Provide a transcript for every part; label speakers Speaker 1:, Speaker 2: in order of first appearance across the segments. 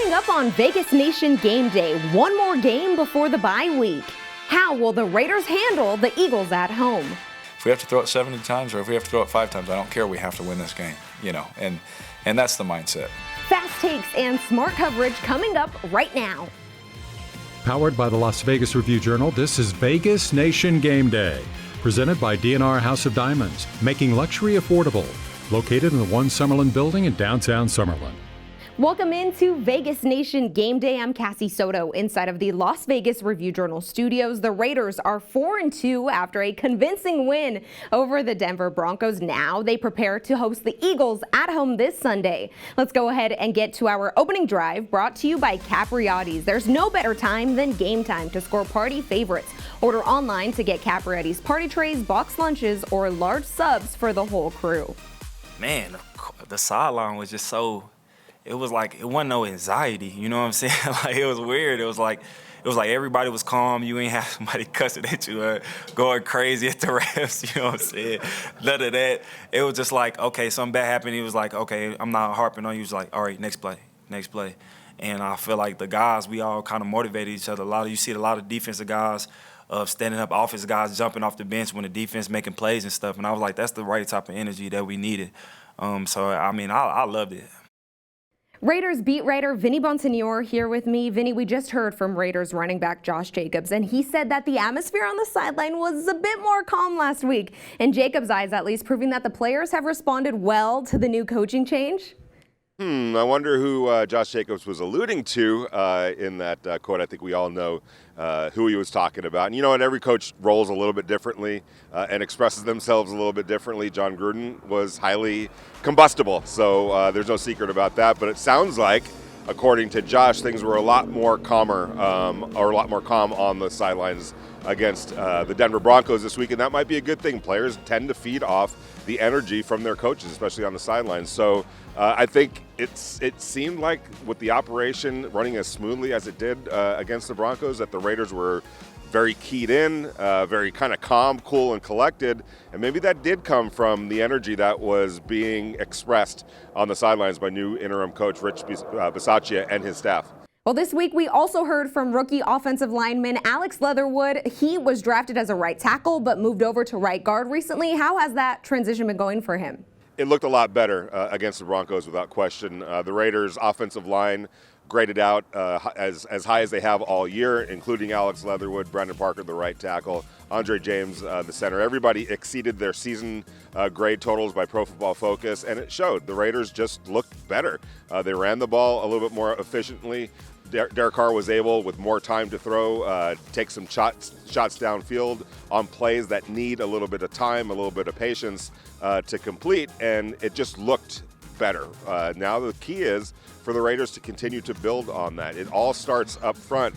Speaker 1: Coming up on Vegas Nation Game Day, one more game before the bye week. How will the Raiders handle the Eagles at home?
Speaker 2: If we have to throw it 70 times or if we have to throw it 5 times, I don't care. We have to win this game, and that's the mindset.
Speaker 1: Fast takes and smart coverage coming up right now.
Speaker 3: Powered by the Las Vegas Review-Journal, this is Vegas Nation Game Day. Presented by D&R House of Diamonds, making luxury affordable. Located in the One Summerlin building in downtown Summerlin.
Speaker 1: Welcome into Vegas Nation Game Day. I'm Cassie Soto inside of the Las Vegas Review-Journal studios. The Raiders are 4-2 after a convincing win over the Denver Broncos. Now they prepare to host the Eagles at home this Sunday. Let's go ahead and get to our opening drive, brought to you by Capriotti's. There's no better time than game time to score party favorites. Order online to get Capriotti's party trays, box lunches, or large subs for the whole crew.
Speaker 4: Man, the sideline was just so... It was like, it wasn't no anxiety, you know what I'm saying? Like, it was weird. It was like everybody was calm. You ain't have somebody cussing at you, going crazy at the refs, you know what I'm saying? None of that. It was just like, okay, something bad happened. He was like, okay, I'm not harping on you. He was like, all right, next play. And I feel like the guys, we all kind of motivated each other. You see a lot of defensive guys standing up, offensive guys jumping off the bench when the defense making plays and stuff. And I was like, that's the right type of energy that we needed. So, I mean, I loved it.
Speaker 1: Raiders beat writer Vinny Bonsignore here with me. Vinny, we just heard from Raiders running back Josh Jacobs, and he said that the atmosphere on the sideline was a bit more calm last week. In Jacobs' eyes, at least, proving that the players have responded well to the new coaching change.
Speaker 5: I wonder who Josh Jacobs was alluding to in that quote. I think we all know who he was talking about. And you know what? Every coach rolls a little bit differently and expresses themselves a little bit differently. John Gruden was highly combustible, so there's no secret about that. But it sounds like, according to Josh, things were a lot more calmer or a lot more calm on the sidelines against the Denver Broncos this week, and that might be a good thing. Players tend to feed off the energy from their coaches, especially on the sidelines. So I think it seemed like with the operation running as smoothly as it did against the Broncos, that the Raiders were very keyed in, very kind of calm, cool, and collected. And maybe that did come from the energy that was being expressed on the sidelines by new interim coach Rich Bisaccia and his staff.
Speaker 1: Well, this week we also heard from rookie offensive lineman Alex Leatherwood. He was drafted as a right tackle but moved over to right guard recently. How has that transition been going for him?
Speaker 5: It looked a lot better against the Broncos without question. The Raiders' offensive line graded out as high as they have all year, including Alex Leatherwood, Brandon Parker, the right tackle, Andre James, the center. Everybody exceeded their season grade totals by Pro Football Focus, and it showed. The Raiders just looked better. They ran the ball a little bit more efficiently. Derek Carr was able, with more time to throw, take some shots downfield on plays that need a little bit of time, a little bit of patience to complete, and it just looked better. Now the key is for the Raiders to continue to build on that. It all starts up front.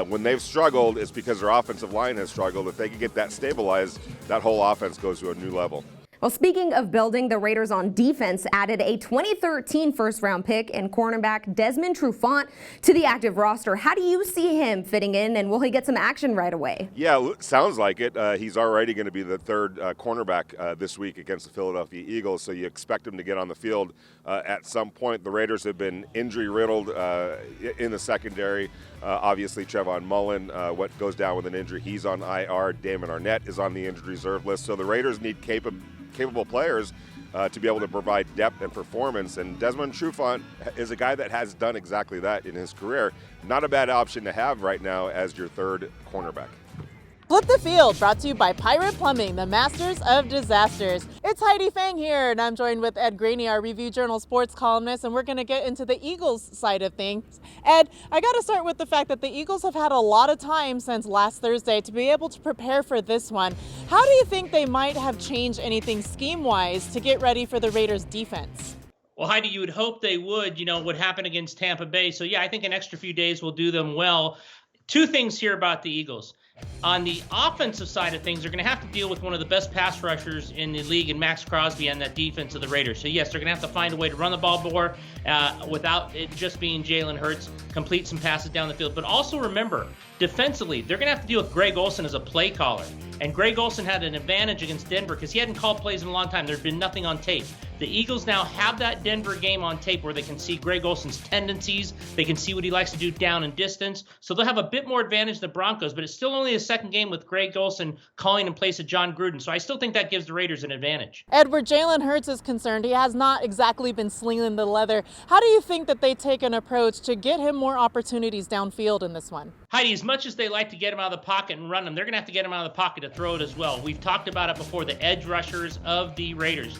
Speaker 5: When they've struggled, it's because their offensive line has struggled. If they can get that stabilized, that whole offense goes to a new level.
Speaker 1: Well, speaking of building, the Raiders on defense added a 2013 first-round pick and cornerback Desmond Trufant to the active roster. How do you see him fitting in, and will he get some action right away?
Speaker 5: Yeah, sounds like it. He's already going to be the third cornerback this week against the Philadelphia Eagles, so you expect him to get on the field at some point. The Raiders have been injury-riddled in the secondary. Obviously, Trevon Mullen, what goes down with an injury, he's on IR. Damon Arnett is on the injured reserve list, so the Raiders need capable players to be able to provide depth and performance. And Desmond Trufant is a guy that has done exactly that in his career. Not a bad option to have right now as your third cornerback.
Speaker 6: Flip the Field, brought to you by Pirate Plumbing, the masters of disasters. It's Heidi Fang here, and I'm joined with Ed Graney, our Review-Journal sports columnist, and we're going to get into the Eagles side of things. Ed, I got to start with the fact that the Eagles have had a lot of time since last Thursday to be able to prepare for this one. How do you think they might have changed anything scheme-wise to get ready for the Raiders' defense?
Speaker 7: Well, Heidi, you would hope they would, what happened against Tampa Bay. So, yeah, I think an extra few days will do them well. Two things here about the Eagles. On the offensive side of things, they're going to have to deal with one of the best pass rushers in the league in Max Crosby on that defense of the Raiders. So, yes, they're going to have to find a way to run the ball more without it just being Jalen Hurts, complete some passes down the field. But also remember, defensively, they're going to have to deal with Greg Olsen as a play caller. And Greg Olsen had an advantage against Denver because he hadn't called plays in a long time. There'd been nothing on tape. The Eagles now have that Denver game on tape where they can see Greg Olsen's tendencies. They can see what he likes to do down and distance. So they'll have a bit more advantage than the Broncos, but it's still only a second game with Greg Olsen calling in place of John Gruden. So I still think that gives the Raiders an advantage.
Speaker 6: Ed, where Jalen Hurts is concerned, he has not exactly been slinging the leather. How do you think that they take an approach to get him more opportunities downfield in this one?
Speaker 7: Heidi, as much as they like to get him out of the pocket and run him, they're going to have to get him out of the pocket to throw it as well. We've talked about it before, the edge rushers of the Raiders.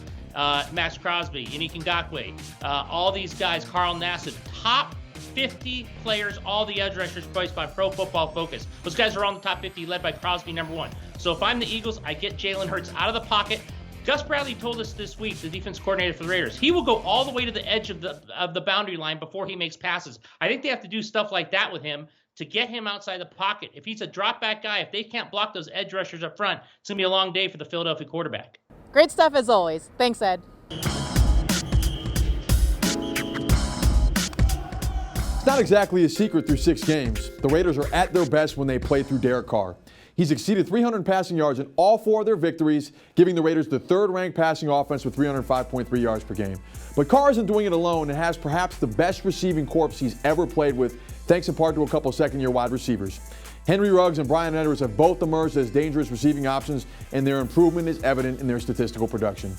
Speaker 7: Max Crosby, Yannick Ngakoue, all these guys, Carl Nassib, top 50 players, all the edge rushers placed by Pro Football Focus. Those guys are on the top 50, led by Crosby, number 1. So if I'm the Eagles, I get Jalen Hurts out of the pocket. Gus Bradley told us this week, the defense coordinator for the Raiders, he will go all the way to the edge of the boundary line before he makes passes. I think they have to do stuff like that with him to get him outside the pocket. If he's a drop back guy, if they can't block those edge rushers up front, it's going to be a long day for the Philadelphia quarterback.
Speaker 6: Great stuff as always. Thanks, Ed.
Speaker 8: It's not exactly a secret through 6 games. The Raiders are at their best when they play through Derek Carr. He's exceeded 300 passing yards in all 4 of their victories, giving the Raiders the 3rd-ranked passing offense with 305.3 yards per game. But Carr isn't doing it alone and has perhaps the best receiving corps he's ever played with, thanks in part to a couple second-year wide receivers. Henry Ruggs and Bryan Edwards have both emerged as dangerous receiving options, and their improvement is evident in their statistical production.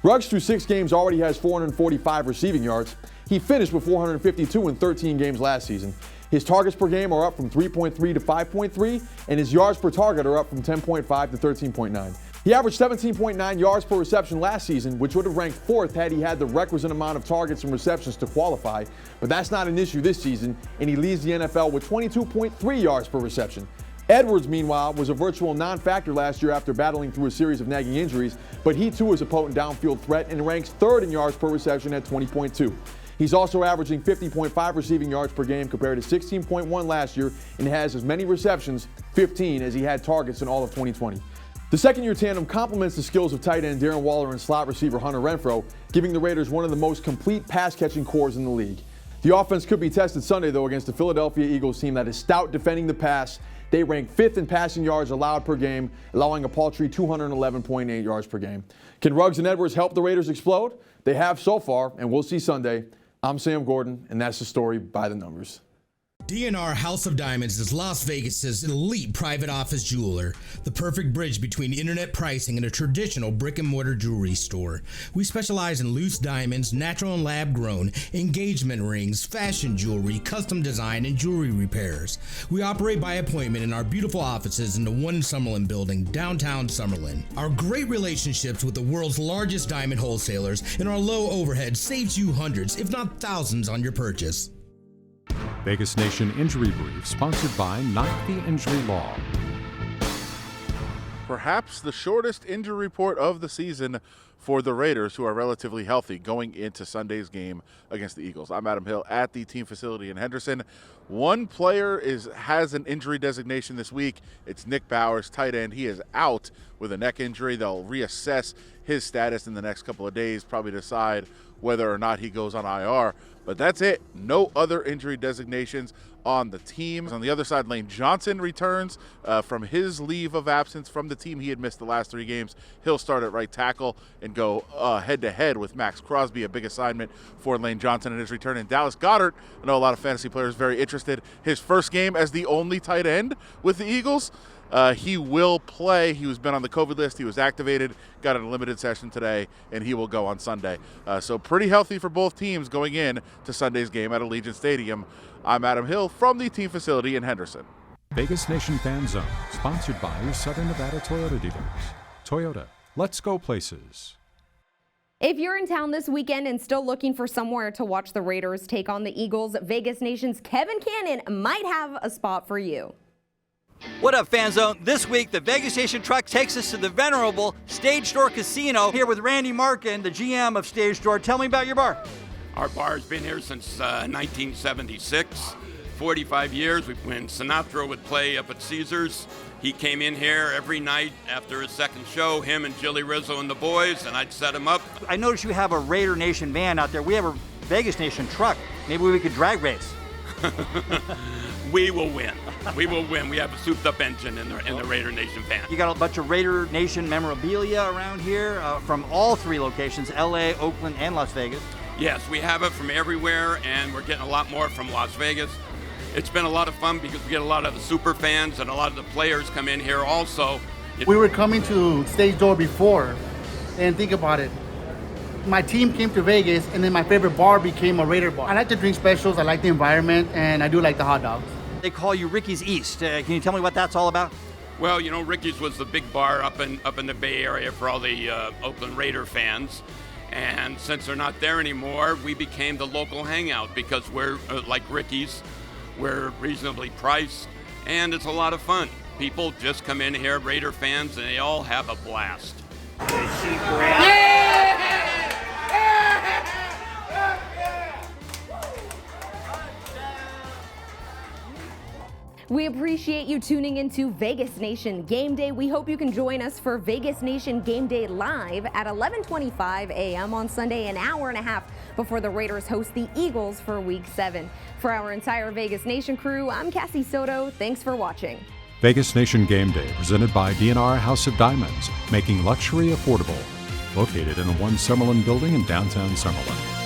Speaker 8: Ruggs through 6 games already has 445 receiving yards. He finished with 452 in 13 games last season. His targets per game are up from 3.3 to 5.3, and his yards per target are up from 10.5 to 13.9. He averaged 17.9 yards per reception last season, which would have ranked 4th had he had the requisite amount of targets and receptions to qualify. But that's not an issue this season, and he leads the NFL with 22.3 yards per reception. Edwards, meanwhile, was a virtual non-factor last year after battling through a series of nagging injuries, but he too is a potent downfield threat and ranks 3rd in yards per reception at 20.2. He's also averaging 50.5 receiving yards per game compared to 16.1 last year, and has as many receptions, 15, as he had targets in all of 2020. The second-year tandem complements the skills of tight end Darren Waller and slot receiver Hunter Renfrow, giving the Raiders one of the most complete pass-catching cores in the league. The offense could be tested Sunday, though, against the Philadelphia Eagles team that is stout defending the pass. They rank 5th in passing yards allowed per game, allowing a paltry 211.8 yards per game. Can Ruggs and Edwards help the Raiders explode? They have so far, and we'll see Sunday. I'm Sam Gordon, and that's the story by the numbers.
Speaker 9: D&R House of Diamonds is Las Vegas's elite private office jeweler, the perfect bridge between internet pricing and a traditional brick-and-mortar jewelry store. We specialize in loose diamonds, natural and lab-grown, engagement rings, fashion jewelry, custom design, and jewelry repairs. We operate by appointment in our beautiful offices in the One Summerlin building, downtown Summerlin. Our great relationships with the world's largest diamond wholesalers and our low overhead saves you hundreds, if not thousands, on your purchase.
Speaker 3: Vegas Nation Injury Brief, sponsored by Not the Injury Law.
Speaker 10: Perhaps the shortest injury report of the season for the Raiders, who are relatively healthy going into Sunday's game against the Eagles. I'm Adam Hill at the team facility in Henderson. One player has an injury designation this week. It's Nick Bowers, tight end. He is out with a neck injury. They'll reassess his status in the next couple of days, probably decide whether or not he goes on IR. But that's it. No other injury designations on the team. On the other side, Lane Johnson returns from his leave of absence from the team. He had missed the last 3 games. He'll start at right tackle and go head-to-head with Max Crosby, a big assignment for Lane Johnson in his return. And Dallas Goedert, I know a lot of fantasy players very interested. His first game as the only tight end with the Eagles. He will play. He was been on the COVID list. He was activated, got a limited session today, and he will go on Sunday. So pretty healthy for both teams going in to Sunday's game at Allegiant Stadium. I'm Adam Hill from the team facility in Henderson.
Speaker 3: Vegas Nation Fan Zone, sponsored by your Southern Nevada Toyota dealers. Toyota, let's go places.
Speaker 1: If you're in town this weekend and still looking for somewhere to watch the Raiders take on the Eagles, Vegas Nation's Kevin Cannon might have a spot for you.
Speaker 11: What up, Fan Zone? This week, the Vegas Nation truck takes us to the venerable Stage Door Casino here with Randy Markin, the GM of Stage Door. Tell me about your bar.
Speaker 12: Our bar's been here since 1976, 45 years. When Sinatra would play up at Caesars, he came in here every night after his second show, him and Jilly Rizzo and the boys, and I'd set him up.
Speaker 11: I noticed you have a Raider Nation van out there. We have a Vegas Nation truck. Maybe we could drag race.
Speaker 12: We will win. We will win. We have a souped-up engine in the Raider Nation fan.
Speaker 11: You got a bunch of Raider Nation memorabilia around here from all three locations, LA, Oakland, and Las Vegas.
Speaker 12: Yes, we have it from everywhere, and we're getting a lot more from Las Vegas. It's been a lot of fun because we get a lot of the super fans and a lot of the players come in here also.
Speaker 13: We were coming to Stage Door before, and think about it. My team came to Vegas, and then my favorite bar became a Raider bar. I like to drink specials, I like the environment, and I do like the hot dogs.
Speaker 11: They call you Ricky's East. Can you tell me what that's all about?
Speaker 12: Well, you know, Ricky's was the big bar up in the Bay Area for all the Oakland Raider fans. And since they're not there anymore, we became the local hangout because we're like Ricky's. We're reasonably priced, and it's a lot of fun. People just come in here, Raider fans, and they all have a blast.
Speaker 1: We appreciate you tuning into Vegas Nation Game Day. We hope you can join us for Vegas Nation Game Day live at 11:25 a.m. on Sunday, an hour and a half before the Raiders host the Eagles for Week 7. For our entire Vegas Nation crew, I'm Cassie Soto. Thanks for watching.
Speaker 3: Vegas Nation Game Day, presented by DNR House of Diamonds, making luxury affordable. Located in the One Summerlin building in downtown Summerlin.